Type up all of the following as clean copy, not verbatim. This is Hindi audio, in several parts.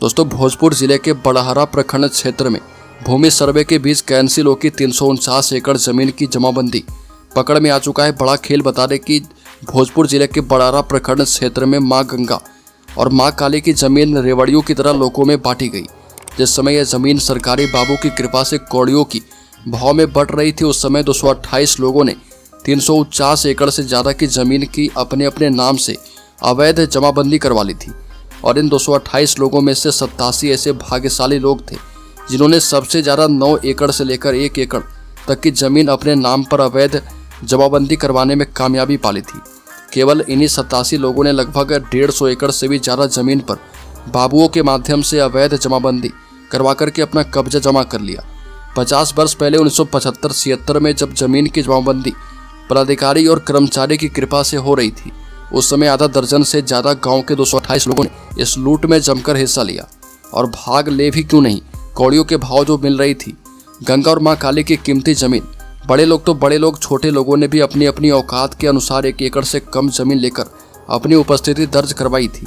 दोस्तों, भोजपुर जिले के बड़हरा प्रखंड क्षेत्र में भूमि सर्वे के बीच कैंसिल होकर 349 एकड़ जमीन की जमाबंदी पकड़ में आ चुका है। बड़ा खेल बता दें कि भोजपुर जिले के बड़हरा प्रखंड क्षेत्र में मां गंगा और मां काली की जमीन रेवड़ियों की तरह लोगों में बांटी गई। जिस समय यह जमीन सरकारी बाबू की कृपा से कौड़ियों की भाव में बढ़ रही थी, उस समय 228 लोगों ने 349 एकड़ से ज़्यादा की जमीन की अपने अपने नाम से अवैध जमाबंदी करवा ली थी। और इन 228 लोगों में से 87 ऐसे भाग्यशाली लोग थे जिन्होंने सबसे ज़्यादा 9 एकड़ से लेकर 1 एकड़ तक की जमीन अपने नाम पर अवैध जमाबंदी करवाने में कामयाबी पाली थी। केवल इन्हीं 87 लोगों ने लगभग 150 एकड़ से भी ज़्यादा जमीन पर बाबुओं के माध्यम से अवैध जमाबंदी करवा करके अपना कब्जा जमा कर लिया। 50 वर्ष पहले 1975-76 में जब जमीन की जमाबंदी पदाधिकारी और कर्मचारी की कृपा से हो रही थी, उस समय आधा दर्जन से ज़्यादा गांव के 228 लोगों ने इस लूट में जमकर हिस्सा लिया। और भाग ले भी क्यों नहीं, कौड़ियों के भाव जो मिल रही थी, गंगा और मां काली की कीमती जमीन, बड़े लोग तो बड़े लोग, छोटे लोगों ने भी अपनी अपनी औकात के अनुसार 1 एकड़ से कम जमीन लेकर अपनी उपस्थिति दर्ज करवाई थी।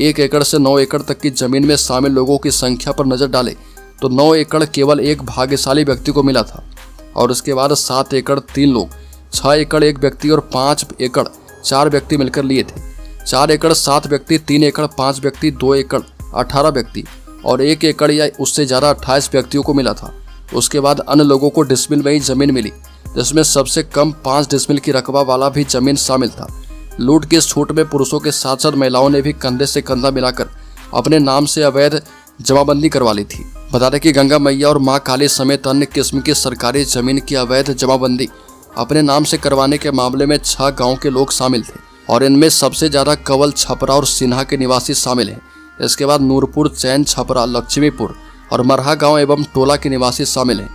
1 एकड़ से 9 एकड़ तक की जमीन में शामिल लोगों की संख्या पर नजर डालें तो 9 एकड़ केवल एक भाग्यशाली व्यक्ति को मिला था। और उसके बाद 7 एकड़ 3 लोग, 6 एकड़ 1 व्यक्ति और 5 एकड़ 4 व्यक्ति मिलकर लिए थे। 4 एकड़ 7 व्यक्ति, 3 एकड़ 5 व्यक्ति, 2 एकड़ 18 व्यक्ति और 1 एकड़ या उससे ज़्यादा 28 व्यक्तियों को मिला था। उसके बाद अन्य लोगों को डिसमिल में ही जमीन मिली, जिसमें सबसे कम 5 डिसमिल की रकबा वाला भी जमीन शामिल था। लूट की इस छूट में पुरुषों के साथ साथ महिलाओं ने भी कंधे से कंधा मिलाकर अपने नाम से अवैध जमाबंदी करवा ली थी। बता दें कि गंगा मैया और मां काली समेत अन्य किस्म की सरकारी जमीन की अवैध जमाबंदी अपने नाम से करवाने के मामले में 6 गांव के लोग शामिल थे। और इनमें सबसे ज़्यादा कवल, छपरा और सिन्हा के निवासी शामिल हैं। इसके बाद नूरपुर, चैन, छपरा, लक्ष्मीपुर और मरहा गांव एवं टोला के निवासी शामिल हैं।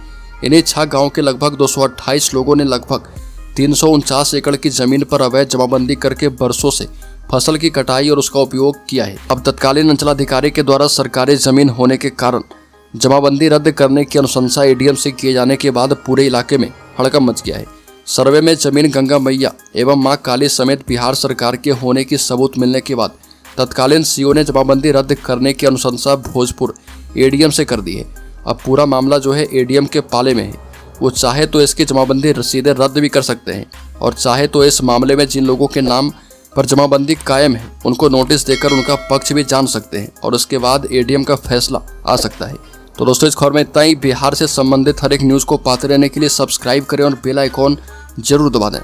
इन्हीं 6 गांव के लगभग 228 लोगों ने लगभग 349 एकड़ की जमीन पर अवैध जमाबंदी करके बरसों से फसल की कटाई और उसका उपयोग किया है। अब तत्कालीन अंचलाधिकारी के द्वारा सरकारी जमीन होने के कारण जमाबंदी रद्द करने की अनुशंसा एडीएम से किए जाने के बाद पूरे इलाके में हड़कंप मच गया है। सर्वे में जमीन गंगा मैया एवं मां काली समेत बिहार सरकार के होने की सबूत मिलने के बाद तत्कालीन सीओ ने जमाबंदी रद्द करने की अनुशंसा भोजपुर एडीएम से कर दी है। अब पूरा मामला जो है एडीएम के पाले में है। वो चाहे तो इसकी जमाबंदी सीधे रद्द भी कर सकते हैं और चाहे तो इस मामले में जिन लोगों के नाम पर जमाबंदी कायम है उनको नोटिस देकर उनका पक्ष भी जान सकते हैं और उसके बाद एडीएम का फैसला आ सकता है। तो दोस्तों, इस खबर में इतना ही। बिहार से संबंधित हर एक न्यूज़ को पाते रहने के लिए सब्सक्राइब करें और बेल आइकॉन जरूर दबा दें।